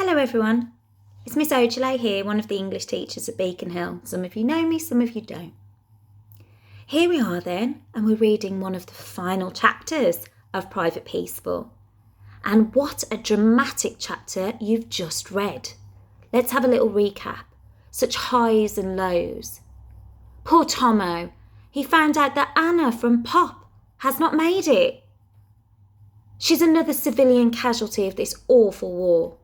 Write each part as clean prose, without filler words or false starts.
Hello everyone, it's Miss Ojale here, one of the English teachers at Beacon Hill. Some of you know me, some of you don't. Here we are then, and we're reading one of the final chapters of Private Peaceful. And what a dramatic chapter you've just read. Let's have a little recap. Such highs and lows. Poor Tomo, he found out that Anna from Pop has not made it. She's another civilian casualty of this awful war.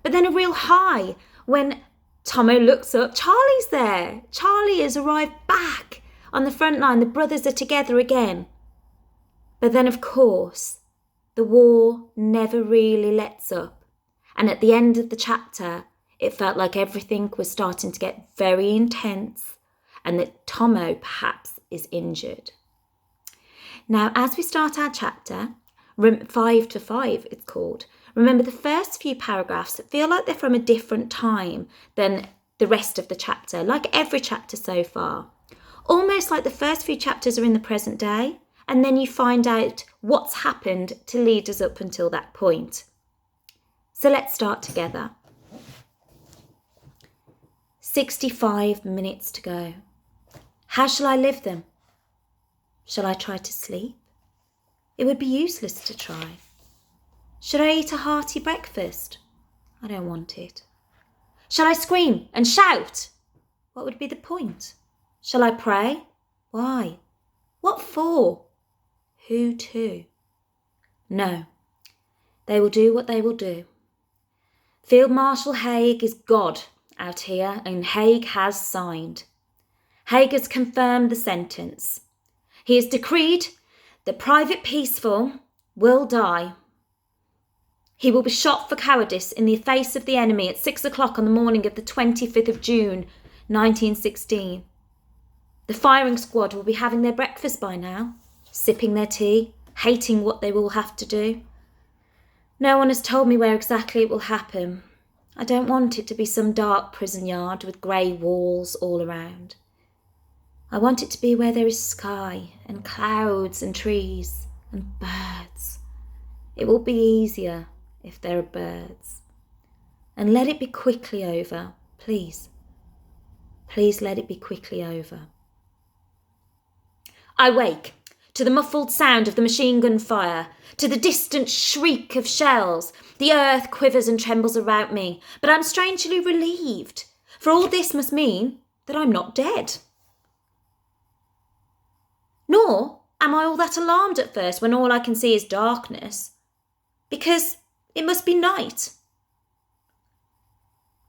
But then a real high when Tomo looks up, Charlie's there. Charlie has arrived back on the front line. The brothers are together again. But then, of course, the war never really lets up. And at the end of the chapter, it felt like everything was starting to get very intense and that Tomo perhaps is injured. Now, as we start our chapter, 5 to 5 it's called, remember the first few paragraphs feel like they're from a different time than the rest of the chapter, like every chapter so far. Almost like the first few chapters are in the present day, and then you find out what's happened to lead us up until that point. So let's start together. 65 minutes to go. How shall I live them? Shall I try to sleep? It would be useless to try. Should I eat a hearty breakfast? I don't want it. Shall I scream and shout? What would be the point? Shall I pray? Why? What for? Who to? No, they will do what they will do. Field Marshal Haig is God out here, and Haig has signed. Haig has confirmed the sentence. He has decreed that Private Peaceful will die. He will be shot for cowardice in the face of the enemy at 6 o'clock on the morning of the 25th of June, 1916. The firing squad will be having their breakfast by now, sipping their tea, hating what they will have to do. No one has told me where exactly it will happen. I don't want it to be some dark prison yard with grey walls all around. I want it to be where there is sky and clouds and trees and birds. It will be easier if there are birds. And let it be quickly over, please. Please let it be quickly over. I wake to the muffled sound of the machine gun fire, to the distant shriek of shells. The earth quivers and trembles around me, but I'm strangely relieved, for all this must mean that I'm not dead. Nor am I all that alarmed at first when all I can see is darkness, because it must be night.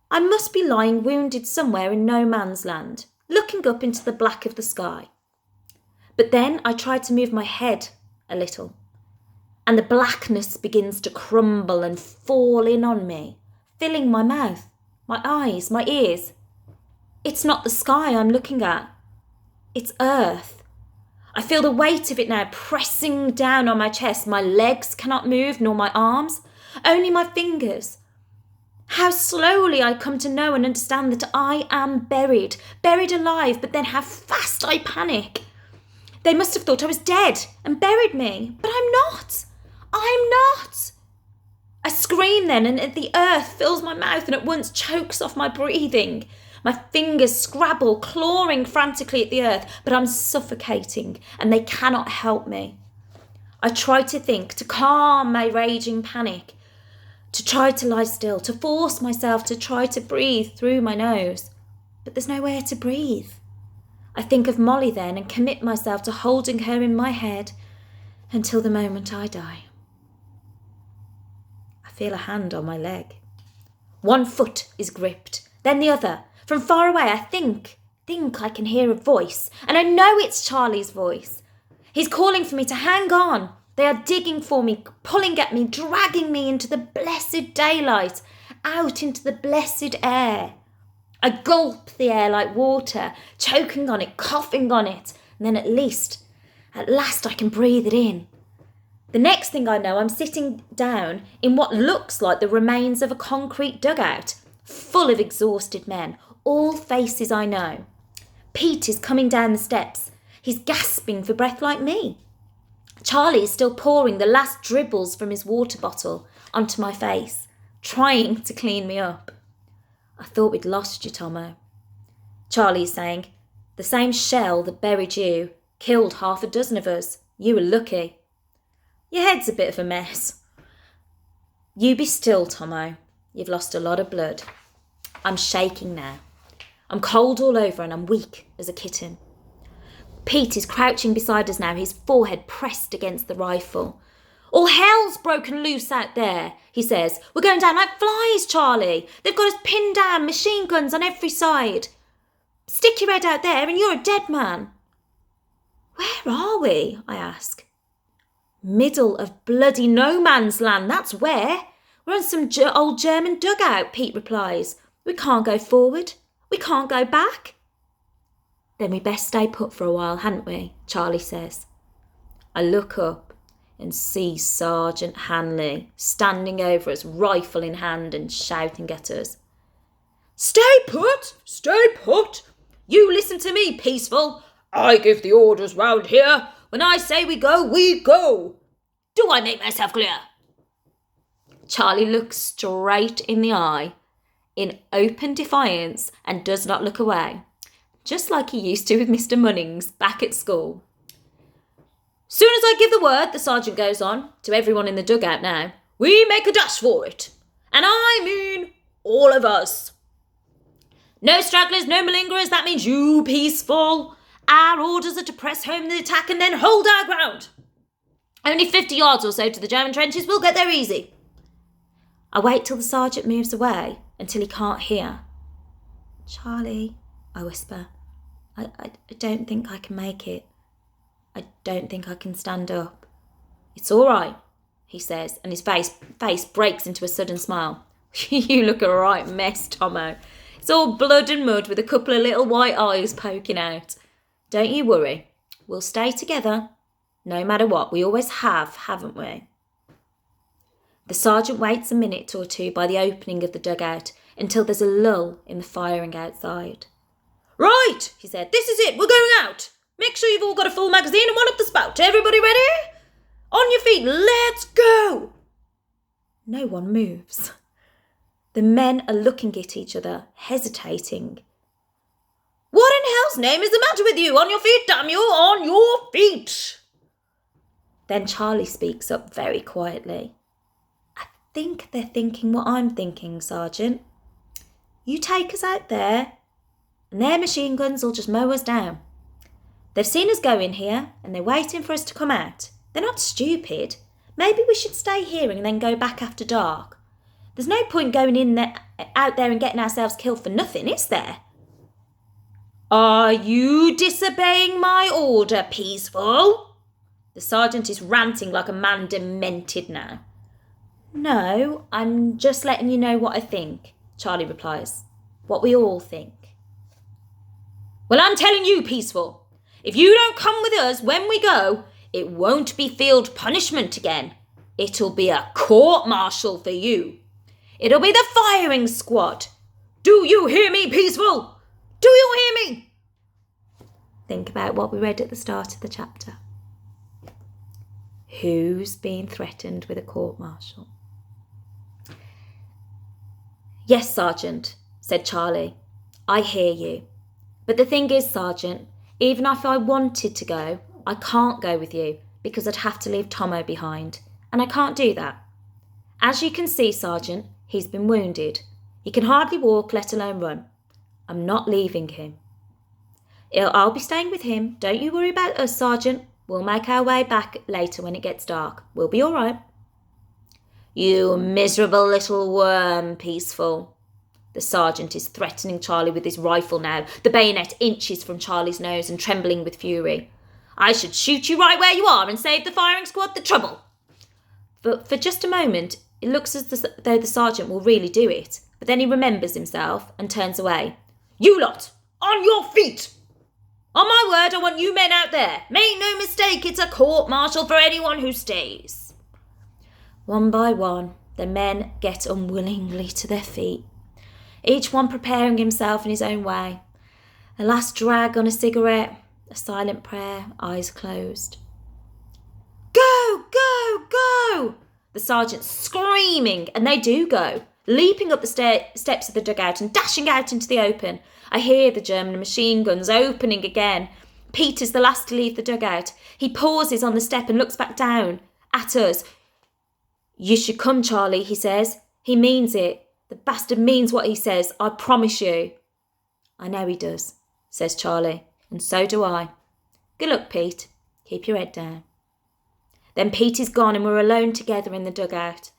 I must be lying wounded somewhere in no man's land, looking up into the black of the sky. But then I try to move my head a little, and the blackness begins to crumble and fall in on me, filling my mouth, my eyes, my ears. It's not the sky I'm looking at. It's earth. I feel the weight of it now pressing down on my chest. My legs cannot move, nor my arms. Only my fingers. How slowly I come to know and understand that I am buried alive, but then how fast I panic. They must have thought I was dead and buried me, but I'm not. I'm not. I scream then, and the earth fills my mouth and at once chokes off my breathing. My fingers scrabble, clawing frantically at the earth, but I'm suffocating and they cannot help me. I try to think, to calm my raging panic, to try to lie still, to force myself to try to breathe through my nose. But there's nowhere to breathe. I think of Molly then and commit myself to holding her in my head until the moment I die. I feel a hand on my leg. One foot is gripped, then the other. From far away I think I can hear a voice, and I know it's Charlie's voice. He's calling for me to hang on. They are digging for me, pulling at me, dragging me into the blessed daylight, out into the blessed air. I gulp the air like water, choking on it, coughing on it, and then at last I can breathe it in. The next thing I know, I'm sitting down in what looks like the remains of a concrete dugout, full of exhausted men, all faces I know. Pete is coming down the steps. He's gasping for breath like me. Charlie is still pouring the last dribbles from his water bottle onto my face. trying to clean me up. I thought we'd lost you, Tomo. Charlie's saying, the same shell that buried you killed half a dozen of us. You were lucky. Your head's a bit of a mess. You be still, Tomo. You've lost a lot of blood. I'm shaking now. I'm cold all over and I'm weak as a kitten. Pete is crouching beside us now, his forehead pressed against the rifle. All hell's broken loose out there, he says. We're going down like flies, Charlie. They've got us pinned down, machine guns on every side. Stick your head out there and you're a dead man. Where are we? I ask. Middle of bloody no man's land, that's where. We're on some old German dugout, Pete replies. We can't go forward. We can't go back. Then we best stay put for a while, hadn't we? Charlie says. I look up and see Sergeant Hanley standing over us, rifle in hand and shouting at us. Stay put! Stay put! You listen to me, Peaceful. I give the orders round here. When I say we go, we go. Do I make myself clear? Charlie looks straight in the eye, in open defiance, and does not look away, just like he used to with Mr. Munnings back at school. Soon as I give the word, the sergeant goes on, to everyone in the dugout now, we make a dash for it. And I mean all of us. No stragglers, no malingerers, that means you, Peaceful. Our orders are to press home the attack and then hold our ground. Only 50 yards or so to the German trenches, we'll get there easy. I wait till the sergeant moves away, until he can't hear. Charlie, I whisper, I don't think I can make it. I don't think I can stand up. It's all right, he says, and his face breaks into a sudden smile. You look a right mess, Tomo. It's all blood and mud with a couple of little white eyes poking out. Don't you worry. We'll stay together, no matter what. We always have, haven't we? The sergeant waits a minute or two by the opening of the dugout until there's a lull in the firing outside. Right, he said, this is it, we're going out. Make sure you've all got a full magazine and one up the spout. Everybody ready? On your feet, let's go. No one moves. The men are looking at each other, hesitating. What in hell's name is the matter with you? On your feet, damn you, on your feet. Then Charlie speaks up very quietly. I think they're thinking what I'm thinking, Sergeant. You take us out there, and their machine guns will just mow us down. They've seen us go in here, and they're waiting for us to come out. They're not stupid. Maybe we should stay here and then go back after dark. There's no point going out there and getting ourselves killed for nothing, is there? Are you disobeying my order, Peaceful? The sergeant is ranting like a man demented now. No, I'm just letting you know what I think, Charlie replies. What we all think. Well, I'm telling you, Peaceful, if you don't come with us when we go, it won't be field punishment again. It'll be a court-martial for you. It'll be the firing squad. Do you hear me, Peaceful? Do you hear me? Think about what we read at the start of the chapter. Who's being threatened with a court-martial? Yes, Sergeant, said Charlie. I hear you. But the thing is, Sergeant, even if I wanted to go, I can't go with you because I'd have to leave Tomo behind, and I can't do that. As you can see, Sergeant, he's been wounded. He can hardly walk, let alone run. I'm not leaving him. I'll be staying with him. Don't you worry about us, Sergeant. We'll make our way back later when it gets dark. We'll be all right. You miserable little worm, Peaceful. The sergeant is threatening Charlie with his rifle now, the bayonet inches from Charlie's nose and trembling with fury. I should shoot you right where you are and save the firing squad the trouble. But for just a moment, it looks as though the sergeant will really do it, but then he remembers himself and turns away. You lot, on your feet! On my word, I want you men out there. Make no mistake, it's a court-martial for anyone who stays. One by one, the men get unwillingly to their feet, each one preparing himself in his own way. A last drag on a cigarette, a silent prayer, eyes closed. Go, go, go! The sergeant's screaming, and they do go. leaping up the steps of the dugout and dashing out into the open. I hear the German machine guns opening again. Peter's the last to leave the dugout. He pauses on the step and looks back down at us. "You should come, Charlie," he says. He means it. The bastard means what he says, I promise you. "I know he does," says Charlie, "and so do I. Good luck, Pete. Keep your head down." Then Pete is gone and we're alone together in the dugout.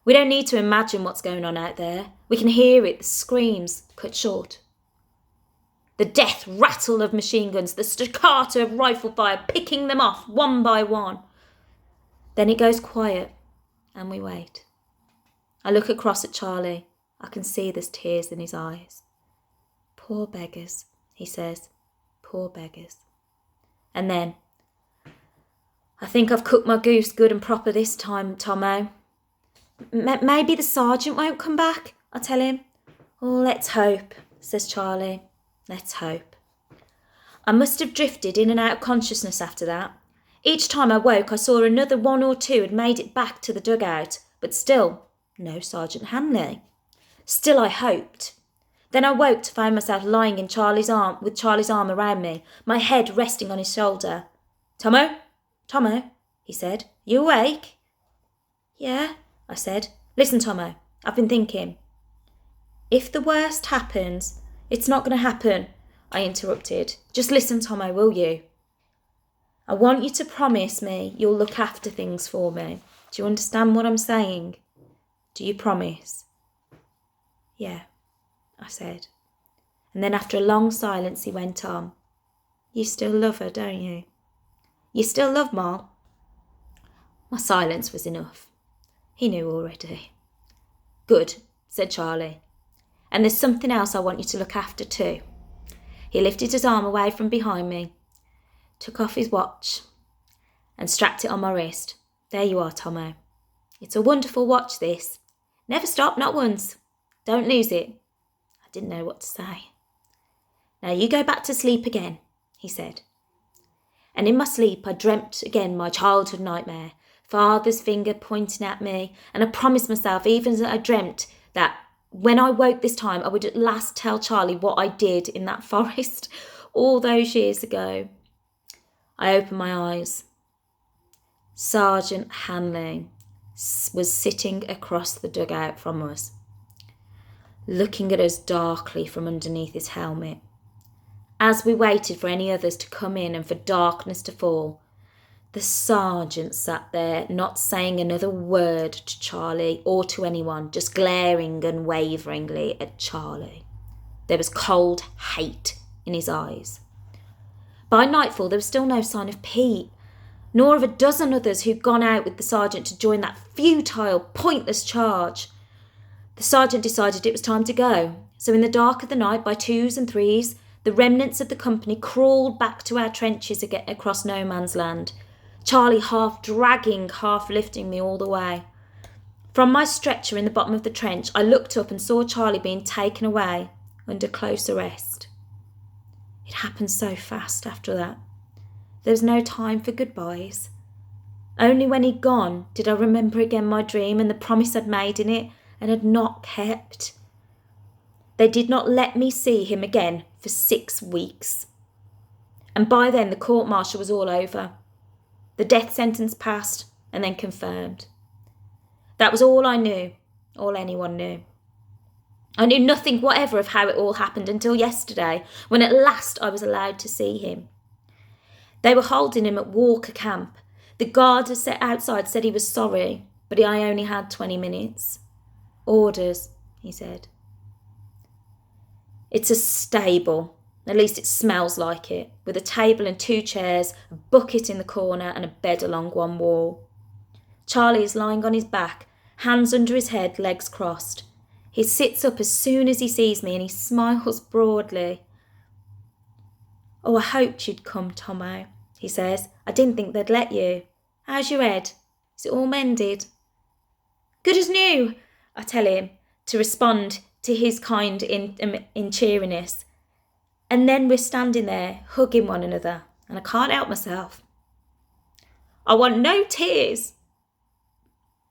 We don't need to imagine what's going on out there. We can hear it, the screams cut short. The death rattle of machine guns, the staccato of rifle fire, picking them off one by one. Then it goes quiet and we wait. I look across at Charlie. I can see there's tears in his eyes. "Poor beggars," he says. "Poor beggars." And then, "I think I've cooked my goose good and proper this time, Tomo." "Maybe the sergeant won't come back," I tell him. "Oh, let's hope," says Charlie. "Let's hope." I must have drifted in and out of consciousness after that. Each time I woke, I saw another one or two had made it back to the dugout, but still no Sergeant Hanley. Still I hoped. Then I woke to find myself lying in Charlie's arm, with Charlie's arm around me, my head resting on his shoulder. "Tomo, Tomo," he said. "You awake?" "Yeah," I said. "Listen, Tomo, I've been thinking." "If the worst happens—" "It's not going to happen," I interrupted. "Just listen, Tomo, will you? I want you to promise me you'll look after things for me. Do you understand what I'm saying? Do you promise?" "Yeah," I said. And then after a long silence he went on. "You still love her, don't you? You still love Ma?" My silence was enough. He knew already. "Good," said Charlie. "And there's something else I want you to look after too." He lifted his arm away from behind me, took off his watch and strapped it on my wrist. "There you are, Tomo. It's a wonderful watch, this. Never stop, not once. Don't lose it." I didn't know what to say. "Now you go back to sleep again," he said. And in my sleep I dreamt again my childhood nightmare, Father's finger pointing at me, and I promised myself even as I dreamt that when I woke this time I would at last tell Charlie what I did in that forest all those years ago. I opened my eyes. Sergeant Hanley was sitting across the dugout from us, looking at us darkly from underneath his helmet. As we waited for any others to come in and for darkness to fall, the sergeant sat there, not saying another word to Charlie or to anyone, just glaring unwaveringly at Charlie. There was cold hate in his eyes. By nightfall, there was still no sign of Pete, nor of a dozen others who'd gone out with the sergeant to join that futile, pointless charge. The sergeant decided it was time to go, so in the dark of the night, by twos and threes, the remnants of the company crawled back to our trenches again across no man's land, Charlie half dragging, half lifting me all the way. From my stretcher in the bottom of the trench, I looked up and saw Charlie being taken away under close arrest. It happened so fast after that. There was no time for goodbyes. Only when he'd gone did I remember again my dream and the promise I'd made in it and had not kept. They did not let me see him again for 6 weeks. And by then the court-martial was all over. The death sentence passed and then confirmed. That was all I knew, all anyone knew. I knew nothing whatever of how it all happened until yesterday, when at last I was allowed to see him. They were holding him at Walker Camp. The guard outside said he was sorry, but I only had 20 minutes. "Orders," he said. "It's a stable. At least it smells like it, with a table and 2 chairs, a bucket in the corner and a bed along one wall. Charlie is lying on his back, hands under his head, legs crossed. He sits up as soon as he sees me and he smiles broadly. "Oh, I hoped you'd come, Tomo," he says. "I didn't think they'd let you. How's your head? Is it all mended?" "Good as new," I tell him, to respond to his kind in cheeriness. And then we're standing there, hugging one another, and I can't help myself. "I want no tears,"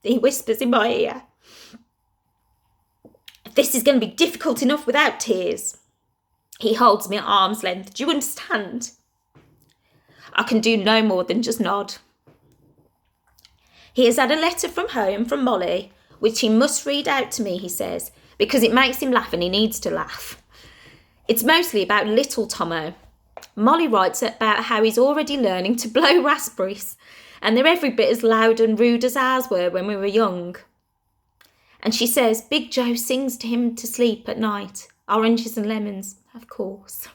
he whispers in my ear. This is going to be difficult enough without tears. He holds me at arm's length. Do you understand? I can do no more than just nod. He has had a letter from home from Molly, which he must read out to me, he says, because it makes him laugh and he needs to laugh. It's mostly about little Tomo. Molly writes about how he's already learning to blow raspberries, and they're every bit as loud and rude as ours were when we were young. And she says Big Joe sings to him to sleep at night. Oranges and lemons, of course.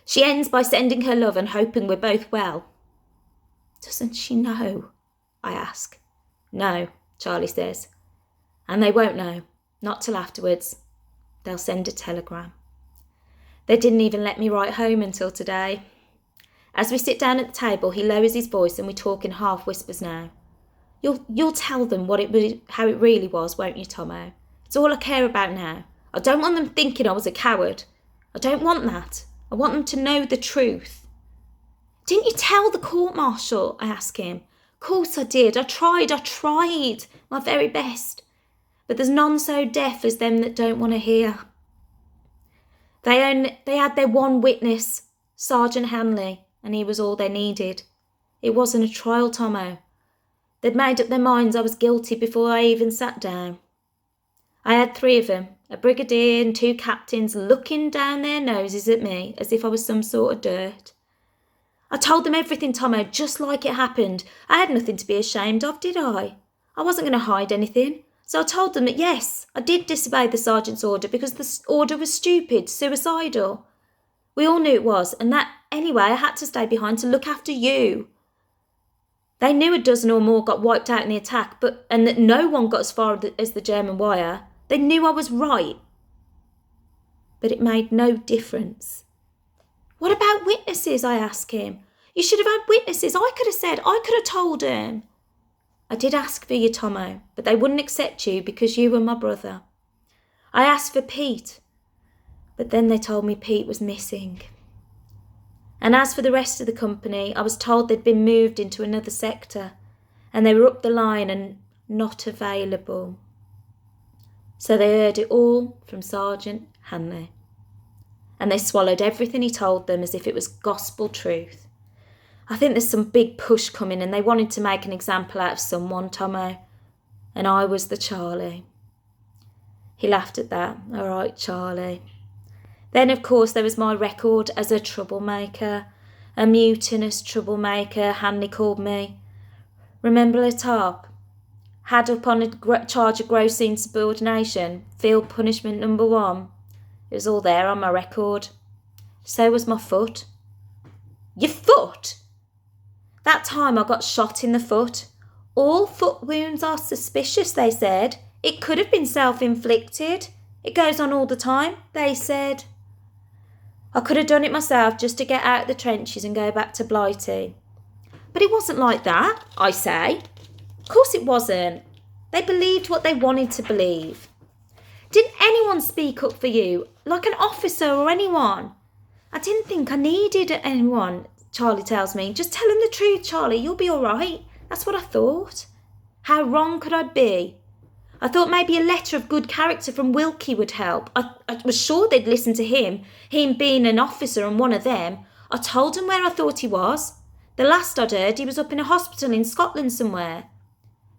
She ends by sending her love and hoping we're both well. Doesn't she know? I ask. No, Charlie says. And they won't know, not till afterwards. They'll send a telegram. They didn't even let me write home until today. As we sit down at the table, he lowers his voice and we talk in half whispers now. You'll tell them how it really was, won't you, Tomo? It's all I care about now. I don't want them thinking I was a coward. I don't want that. I want them to know the truth. Didn't you tell the court-martial? I ask him. Of course I did. I tried my very best. But there's none so deaf as them that don't want to hear. They had their one witness, Sergeant Hanley, and he was all they needed. It wasn't a trial, Tomo. They'd made up their minds I was guilty before I even sat down. I had 3 of them, a brigadier and 2 captains, looking down their noses at me as if I was some sort of dirt. I told them everything, Tomo, just like it happened. I had nothing to be ashamed of, did I? I wasn't going to hide anything. So I told them that, yes, I did disobey the sergeant's order because the order was stupid, suicidal. We all knew it was, and that, anyway, I had to stay behind to look after you. They knew a dozen or more got wiped out in the attack, and that no one got as far as the German wire. They knew I was right. But it made no difference. What about witnesses, I ask him. You should have had witnesses. I could have told him. I did ask for you, Tomo, but they wouldn't accept you because you were my brother. I asked for Pete, but then they told me Pete was missing. And as for the rest of the company, I was told they'd been moved into another sector and they were up the line and not available. So they heard it all from Sergeant Hanley. And they swallowed everything he told them as if it was gospel truth. I think there's some big push coming and they wanted to make an example out of someone, Tomo. And I was the Charlie. He laughed at that. All right, Charlie. Then, of course, there was my record as a troublemaker, a mutinous troublemaker, Hanley called me. Remember Latarp? Had up on a charge of gross insubordination, field punishment number 1. It was all there on my record. So was my foot. Your foot? That time I got shot in the foot. All foot wounds are suspicious, they said. It could have been self-inflicted. It goes on all the time, they said. I could have done it myself just to get out of the trenches and go back to Blighty. But it wasn't like that, I say. Of course it wasn't. They believed what they wanted to believe. Didn't anyone speak up for you, like an officer or anyone? I didn't think I needed anyone, Charlie tells me. Just tell him the truth, Charlie, you'll be all right. That's what I thought. How wrong could I be? I thought maybe a letter of good character from Wilkie would help. I was sure they'd listen to him being an officer and one of them. I told him where I thought he was. The last I'd heard, he was up in a hospital in Scotland somewhere.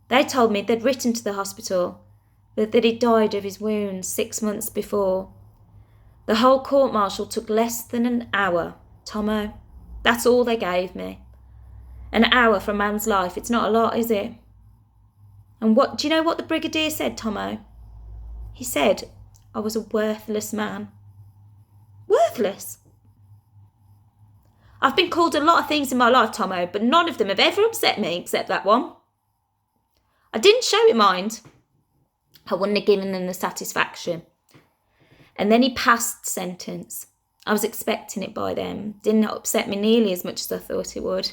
They told me they'd written to the hospital, but that he'd died of his wounds 6 months before. The whole court-martial took less than an hour, Tomo. That's all they gave me. An hour for a man's life, it's not a lot, is it? And do you know what the brigadier said, Tomo? He said I was a worthless man. Worthless? I've been called a lot of things in my life, Tomo, but none of them have ever upset me except that one. I didn't show it, mind. I wouldn't have given them the satisfaction. And then he passed sentence. I was expecting it by then. Didn't upset me nearly as much as I thought it would.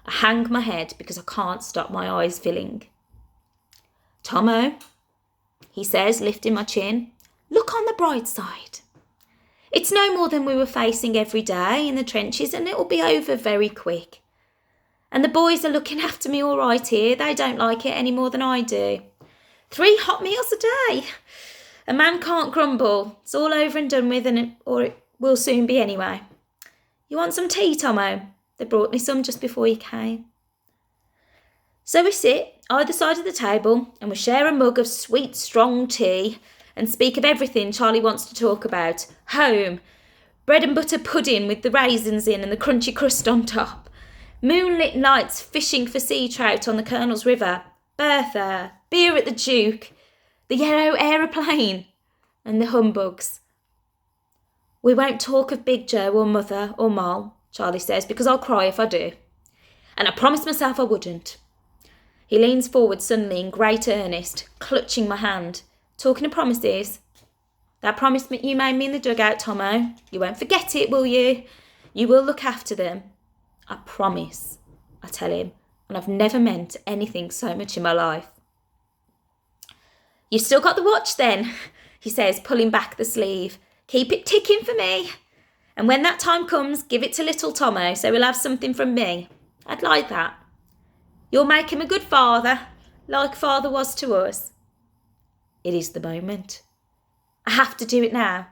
I hang my head because I can't stop my eyes filling. Tomo, he says, lifting my chin, look on the bright side. It's no more than we were facing every day in the trenches and it'll be over very quick. And the boys are looking after me all right here. They don't like it any more than I do. 3 hot meals a day. A man can't grumble. It's all over and done with, or it will soon be anyway. You want some tea, Tomo? They brought me some just before you came. So we sit either side of the table and we share a mug of sweet, strong tea and speak of everything Charlie wants to talk about. Home, bread and butter pudding with the raisins in and the crunchy crust on top, moonlit nights fishing for sea trout on the Colonel's River, Bertha, beer at the Duke, the yellow aeroplane, and the humbugs. We won't talk of Big Joe or Mother or Moll, Charlie says, because I'll cry if I do. And I promised myself I wouldn't. He leans forward suddenly in great earnest, clutching my hand. Talking of promises. That promise you made me in the dugout, Tomo. You won't forget it, will you? You will look after them. I promise, I tell him, and I've never meant anything so much in my life. You've still got the watch then, he says, pulling back the sleeve. Keep it ticking for me. And when that time comes, give it to little Tomo so he'll have something from me. I'd like that. You'll make him a good father, like father was to us. It is the moment. I have to do it now.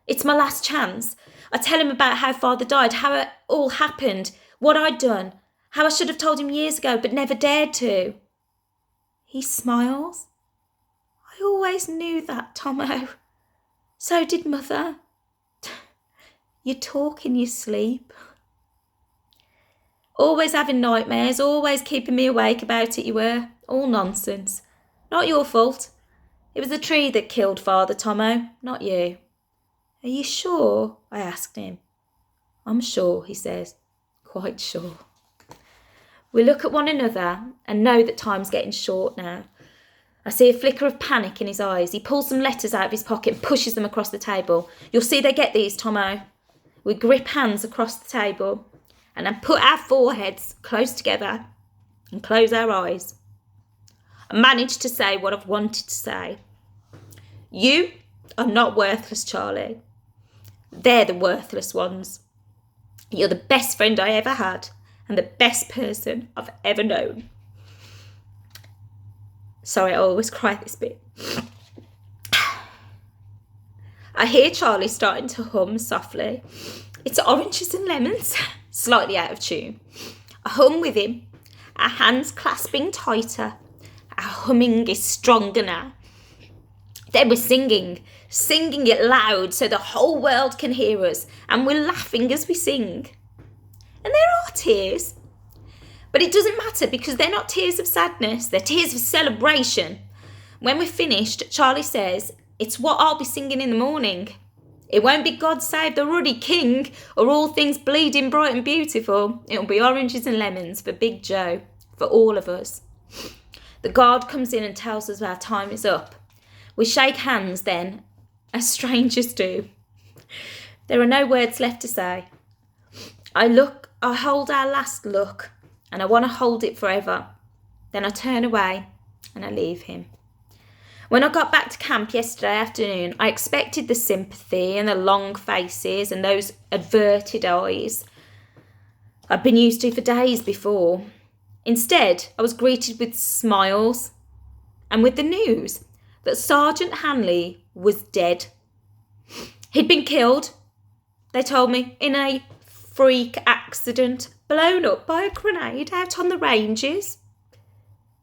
It's my last chance. I tell him about how father died, how it all happened, what I'd done, how I should have told him years ago but never dared to. He smiles. I always knew that, Tomo. So did Mother. You talk in your sleep. Always having nightmares, always keeping me awake about it you were. All nonsense. Not your fault. It was the tree that killed Father, Tomo, not you. Are you sure? I asked him. I'm sure, he says. Quite sure. We look at one another and know that time's getting short now. I see a flicker of panic in his eyes. He pulls some letters out of his pocket and pushes them across the table. You'll see they get these, Tomo. We grip hands across the table and then put our foreheads close together and close our eyes. I managed to say what I've wanted to say. You are not worthless, Charlie. They're the worthless ones. You're the best friend I ever had and the best person I've ever known. Sorry, I always cry this bit. I hear Charlie starting to hum softly. It's oranges and lemons, slightly out of tune. I hum with him, our hands clasping tighter. Our humming is stronger now. Then we're singing it loud so the whole world can hear us, and we're laughing as we sing. And there are tears. But it doesn't matter because they're not tears of sadness, they're tears of celebration. When we're finished, Charlie says, it's what I'll be singing in the morning. It won't be God Save the Ruddy King or All Things Bleeding Bright and Beautiful. It'll be oranges and lemons for Big Joe, for all of us. The guard comes in and tells us our time is up. We shake hands then, as strangers do. There are no words left to say. I hold our last look, and I want to hold it forever. Then I turn away and I leave him. When I got back to camp yesterday afternoon, I expected the sympathy and the long faces and those averted eyes I'd been used to for days before. Instead, I was greeted with smiles and with the news that Sergeant Hanley was dead. He'd been killed, they told me, in a freak accident, blown up by a grenade out on the ranges.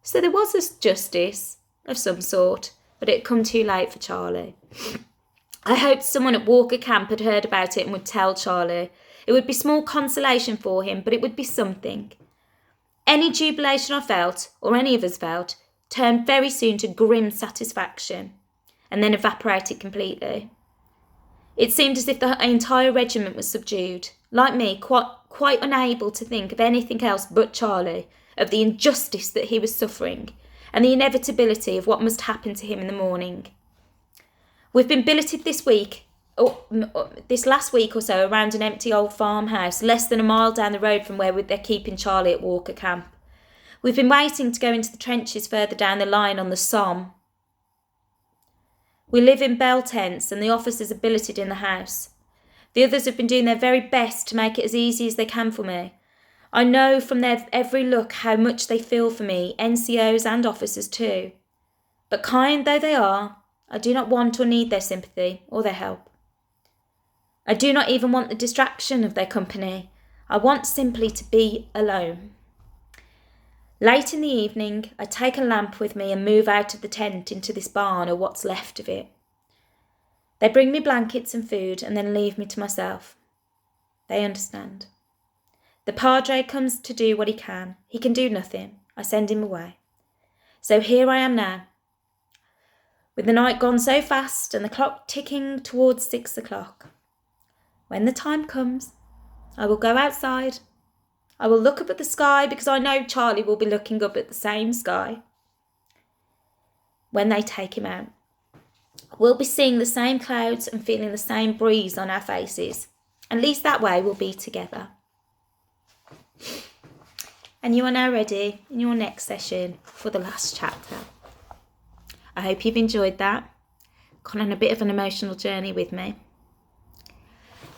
So there was a justice of some sort, but it had come too late for Charlie. I hoped someone at Walker Camp had heard about it and would tell Charlie. It would be small consolation for him, but it would be something. Any jubilation I felt, or any of us felt, turned very soon to grim satisfaction, and then evaporated completely. It seemed as if the entire regiment was subdued, like me, quite unable to think of anything else but Charlie, of the injustice that he was suffering, and the inevitability of what must happen to him in the morning. We've been billeted this last week or so around an empty old farmhouse, less than a mile down the road from where they're keeping Charlie at Walker Camp. We've been waiting to go into the trenches further down the line on the Somme. We live in bell tents and the officers are billeted in the house. The others have been doing their very best to make it as easy as they can for me. I know from their every look how much they feel for me, NCOs and officers too. But kind though they are, I do not want or need their sympathy or their help. I do not even want the distraction of their company. I want simply to be alone. Late in the evening, I take a lamp with me and move out of the tent into this barn or what's left of it. They bring me blankets and food and then leave me to myself. They understand. The padre comes to do what he can. He can do nothing. I send him away. So here I am now, with the night gone so fast and the clock ticking towards 6 o'clock. When the time comes, I will go outside. I will look up at the sky because I know Charlie will be looking up at the same sky. When they take him out, we'll be seeing the same clouds and feeling the same breeze on our faces. At least that way we'll be together. And you are now ready in your next session for the last chapter. I hope you've enjoyed that. Gone on a bit of an emotional journey with me.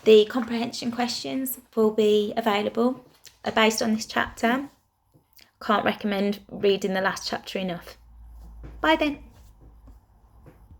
The comprehension questions will be available based on this chapter. Can't recommend reading the last chapter enough. Bye then.